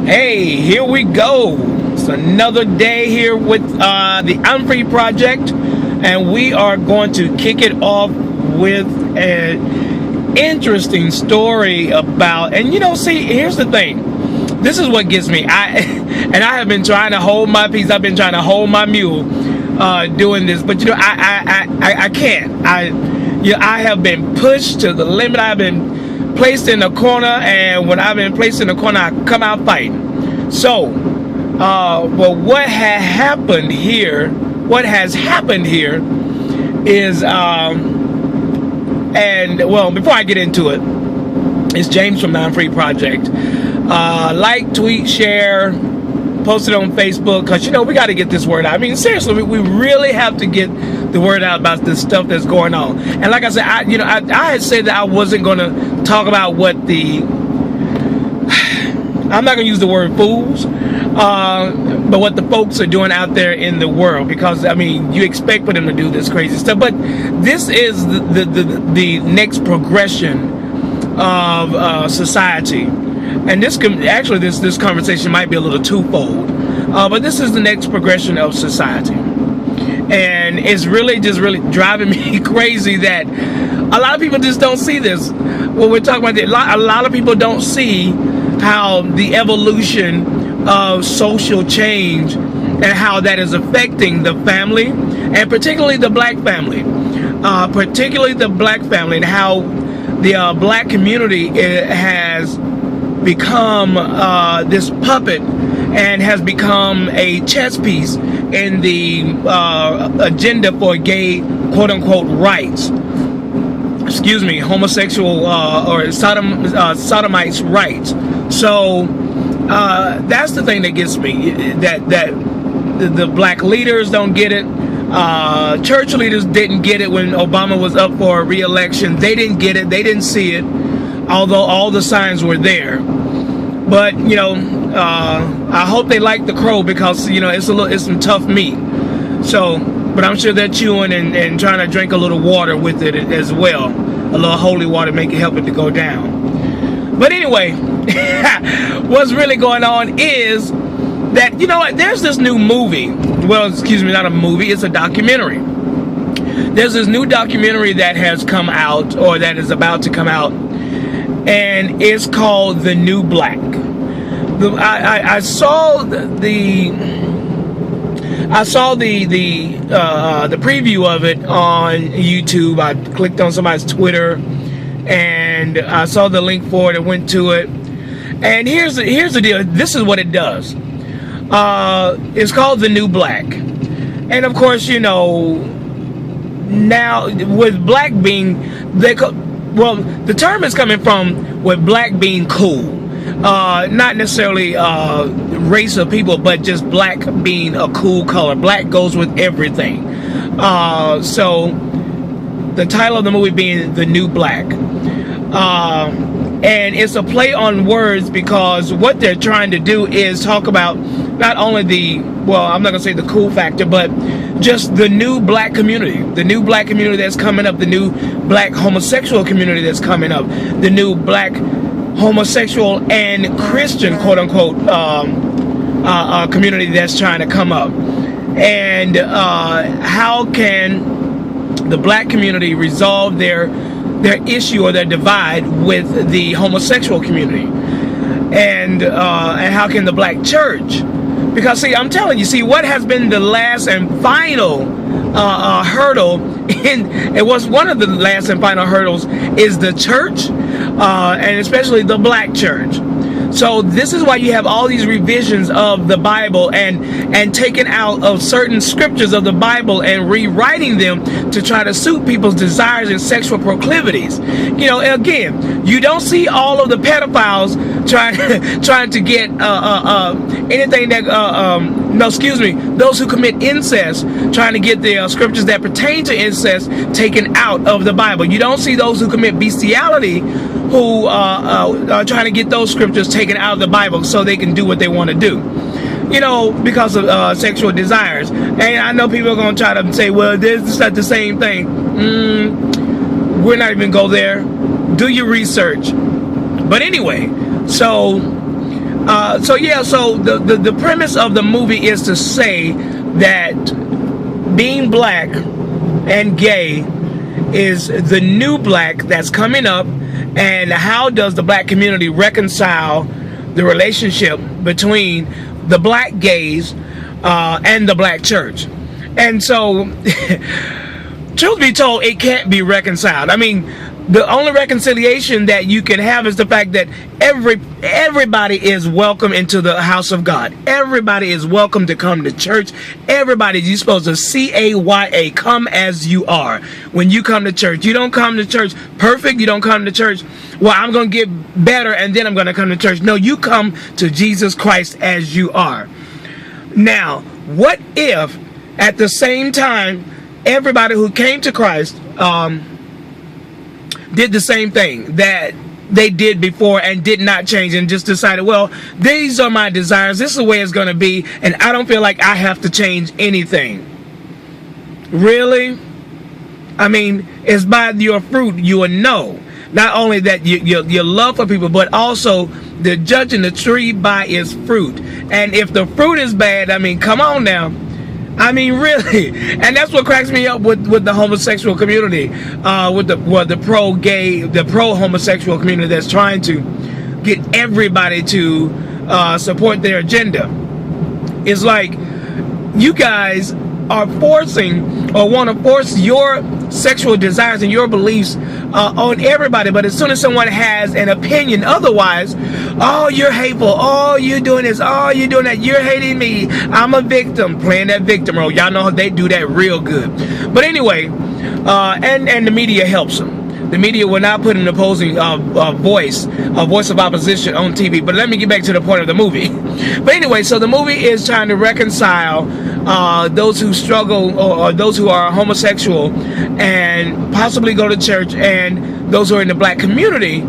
Hey, here we go. It's another day here with the I'm Free Project, and we are going to kick it off with an interesting story about, and see, here's the thing. This is what gets me. I have been trying to hold my peace. I've been trying to hold my mule doing this, but I can't. I have been pushed to the limit. I've been placed in a corner, and when I've been placed in a corner, I come out fighting. So, but what has happened here is, and well, before I get into it, it's James from the I'm Free Project. Like, tweet, share, post it on Facebook, because we got to get this word out. I mean, seriously, we really have to get the word out about this stuff that's going on. And like I said, I had said that I wasn't going to talk about what the, I'm not going to use the word fools, but what the folks are doing out there in the world, because I mean, you expect for them to do this crazy stuff, but this is the next progression of society. And this conversation might be a little twofold, but this is the next progression of society. And it's really driving me crazy that a lot of people just don't see this. When we're talking about it, a lot of people don't see how the evolution of social change and how that is affecting the family, and particularly the black family, and how the black community has become this puppet and has become a chess piece in the agenda for gay quote-unquote rights. Excuse me, homosexual or sodomites rights. So that's the thing that gets me, that the black leaders don't get it. Church leaders didn't get it when Obama was up for a re-election. They didn't get it. They didn't see it, although all the signs were there. But I hope they like the crow, because it's some tough meat. So, but I'm sure they're chewing and trying to drink a little water with it as well. A little holy water, help it to go down. But anyway, what's really going on is that there's this new movie. Well, excuse me, not a movie. It's a documentary. There's this new documentary that has come out, or that is about to come out, and it's called The New Black. I saw the preview of it on YouTube. I clicked on somebody's Twitter, and I saw the link for it and went to it. And here's the deal. This is what it does. It's called The New Black, and of course, now with black being, the term is coming from with black being cool. Not necessarily race of people, but just black being a cool color. Black goes with everything. So the title of the movie being The New Black. And it's a play on words, because what they're trying to do is talk about not only I'm not going to say the cool factor, but just the new black community. The new black community that's coming up. The new black homosexual community that's coming up. The new black homosexual and Christian quote-unquote community that's trying to come up. And how can the black community resolve their issue or their divide with the homosexual community? And how can the black church, because see, I'm telling you, see, what has been the last and final hurdle, and it was one of the last and final hurdles, is the church, and especially the black church. So this is why you have all these revisions of the Bible and taking out of certain scriptures of the Bible and rewriting them to try to suit people's desires and sexual proclivities. Again, you don't see all of the pedophiles trying to get anything that those who commit incest trying to get the scriptures that pertain to incest taken out of the Bible. You don't see those who commit bestiality who are trying to get those scriptures taken out of the Bible so they can do what they want to do, because of sexual desires. And I know people are going to try to say, well, this is not the same thing. We're not even go there. Do your research. But anyway, so So yeah, so the premise of the movie is to say that being black and gay is the new black that's coming up, and how does the black community reconcile the relationship between the black gays and the black church. And so truth be told, it can't be reconciled. I mean, the only reconciliation that you can have is the fact that everybody is welcome into the house of God. Everybody is welcome to come to church. Everybody, you're supposed to CAYA, come as you are. When you come to church, you don't come to church perfect. You don't come to church, well, I'm going to get better and then I'm going to come to church. No, you come to Jesus Christ as you are. Now, what if at the same time everybody who came to Christ did the same thing that they did before and did not change, and just decided, well, these are my desires, this is the way it's going to be, and I don't feel like I have to change anything? Really? I mean, it's by your fruit you will know. Not only that your love for people, but also the judging the tree by its fruit. And if the fruit is bad, I mean, come on now. I mean, really. And that's what cracks me up with the homosexual community, with the pro-gay, the pro-homosexual community that's trying to get everybody to support their agenda. It's like you guys are forcing or want to force your sexual desires and your beliefs on everybody, but as soon as someone has an opinion otherwise, oh, you're hateful, oh, you're doing this, oh, you're doing that, you're hating me, I'm a victim, playing that victim role. Y'all know they do that real good. But anyway, and the media helps them. The media will not put an opposing voice of opposition on TV. But let me get back to the point of the movie. But anyway, so the movie is trying to reconcile those who struggle or those who are homosexual and possibly go to church, and those who are in the black community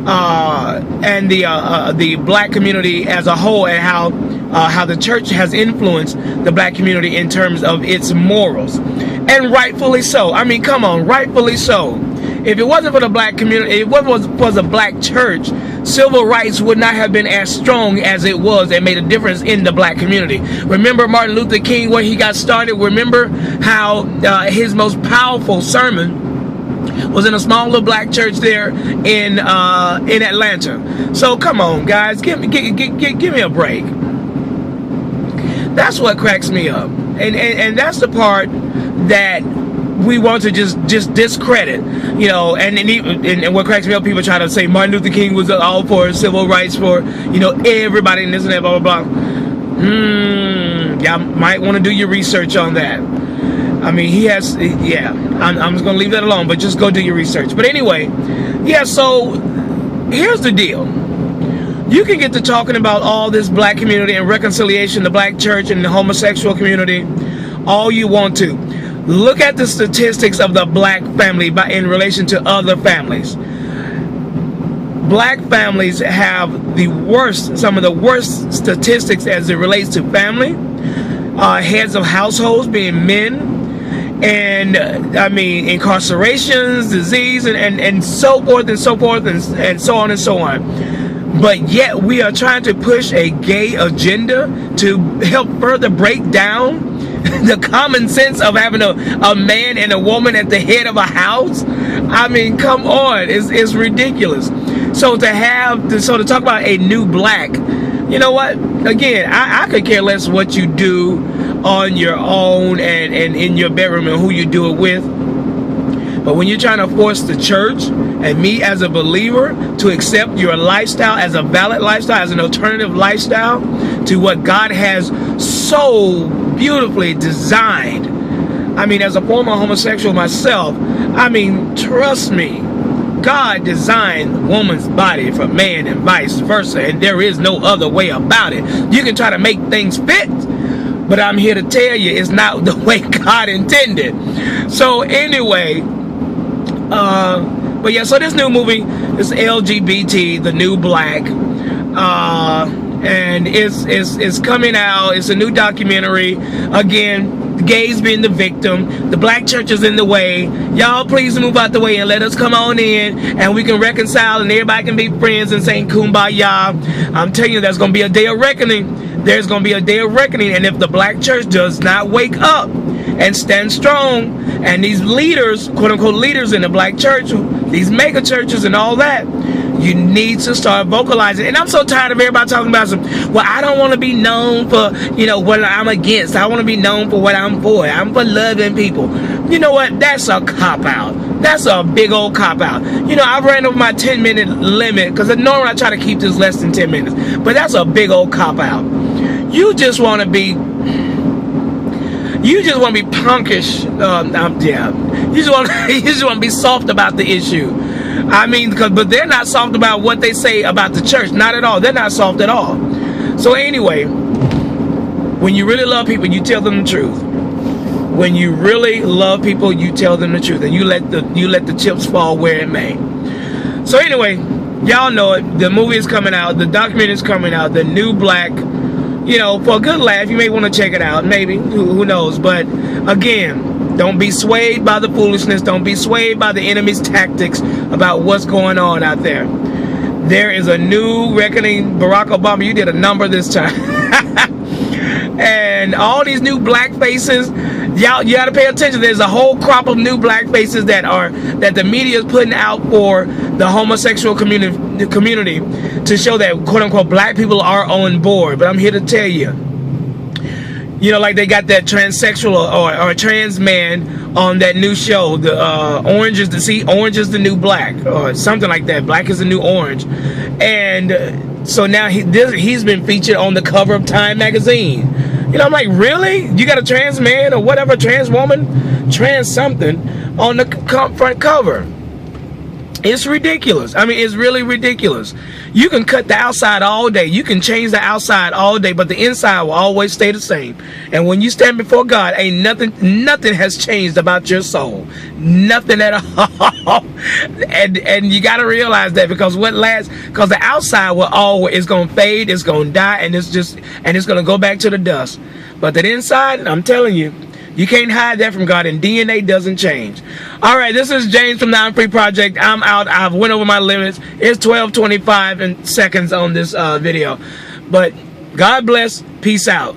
and the black community as a whole, and how the church has influenced the black community in terms of its morals. And rightfully so. I mean, come on, rightfully so. If it wasn't for the black community, if it was a black church, civil rights would not have been as strong as it was and made a difference in the black community. Remember Martin Luther King, where he got started? Remember how his most powerful sermon was in a small little black church there in Atlanta. So come on, guys, give me a break. That's what cracks me up, and that's the part that we want to just discredit, you know. And what cracks me up, people try to say Martin Luther King was all for civil rights for, you know, everybody and this and that, blah blah blah. Y'all might want to do your research on that. I mean, he has, yeah. I'm just gonna leave that alone, but just go do your research. But anyway, yeah. So here's the deal. You can get to talking about all this black community and reconciliation, the black church and the homosexual community, all you want to. Look at the statistics of the black family in relation to other families. Black families have some of the worst statistics as it relates to family. Heads of households being men, and I mean incarcerations, disease, and so forth and so forth and so on and so on. But yet we are trying to push a gay agenda to help further break down the common sense of having a man and a woman at the head of a house. I mean, come on, it's ridiculous. So to talk about a new black, you know what? Again, I could care less what you do on your own and in your bedroom and who you do it with. But when you're trying to force the church and me as a believer to accept your lifestyle as a valid lifestyle, as an alternative lifestyle to what God has so beautifully designed. I mean, as a former homosexual myself, I mean, trust me, God designed woman's body for man and vice versa, and there is no other way about it. You can try to make things fit, but I'm here to tell you it's not the way God intended. So anyway, but yeah, so this new movie is LGBT, The New Black, and it's coming out. It's a new documentary. Again, the gays being the victim, the black church is in the way. Y'all please move out the way and let us come on in, and we can reconcile and everybody can be friends and saying kumbaya. I'm telling you, there's going to be a day of reckoning. There's going to be a day of reckoning, and if the black church does not wake up and stand strong, and these leaders, quote unquote leaders in the black church, these mega churches and all that, you need to start vocalizing. And I'm so tired of everybody talking about some, well, I don't want to be known for, you know, what I'm against. I want to be known for what I'm for. I'm for loving people. You know what? That's a cop-out. That's a big old cop-out. You know, I've ran over my 10-minute limit, because normally I try to keep this less than 10 minutes. But that's a big old cop-out. You just want to be... You just want to be punkish. Yeah. You just want to be soft about the issue. I mean, but they're not soft about what they say about the church. Not at all. They're not soft at all. So anyway, when you really love people, you tell them the truth. When you really love people, you tell them the truth, and you let the chips fall where it may. So anyway, y'all know it. The movie is coming out. The documentary is coming out. The New Black. You know, for a good laugh, you may want to check it out. Maybe. Who knows? But again, don't be swayed by the foolishness. Don't be swayed by the enemy's tactics about what's going on out there. There is a new reckoning. Barack Obama, you did a number this time. And all these new black faces, y'all, you got to pay attention. There's a whole crop of new black faces that the media is putting out for the homosexual community to show that, quote unquote, black people are on board. But I'm here to tell you, you know, like they got that transsexual or trans man on that new show, the Orange is the New Black, or something like that. Black is the New Orange. And so now he's been featured on the cover of Time magazine. You know, I'm like, really? You got a trans man or whatever, trans woman, trans something on the front cover? It's ridiculous. I mean, it's really ridiculous. You can cut the outside all day. You can change the outside all day, but the inside will always stay the same. And when you stand before God, ain't nothing has changed about your soul. Nothing at all. And you got to realize that, because because the outside is going to fade, it's going to die, and it's going to go back to the dust. But the inside, I'm telling you, you can't hide that from God, and DNA doesn't change. All right, this is James from the I'm Free Project. I'm out. I've went over my limits. It's 12:25 seconds on this video. But God bless. Peace out.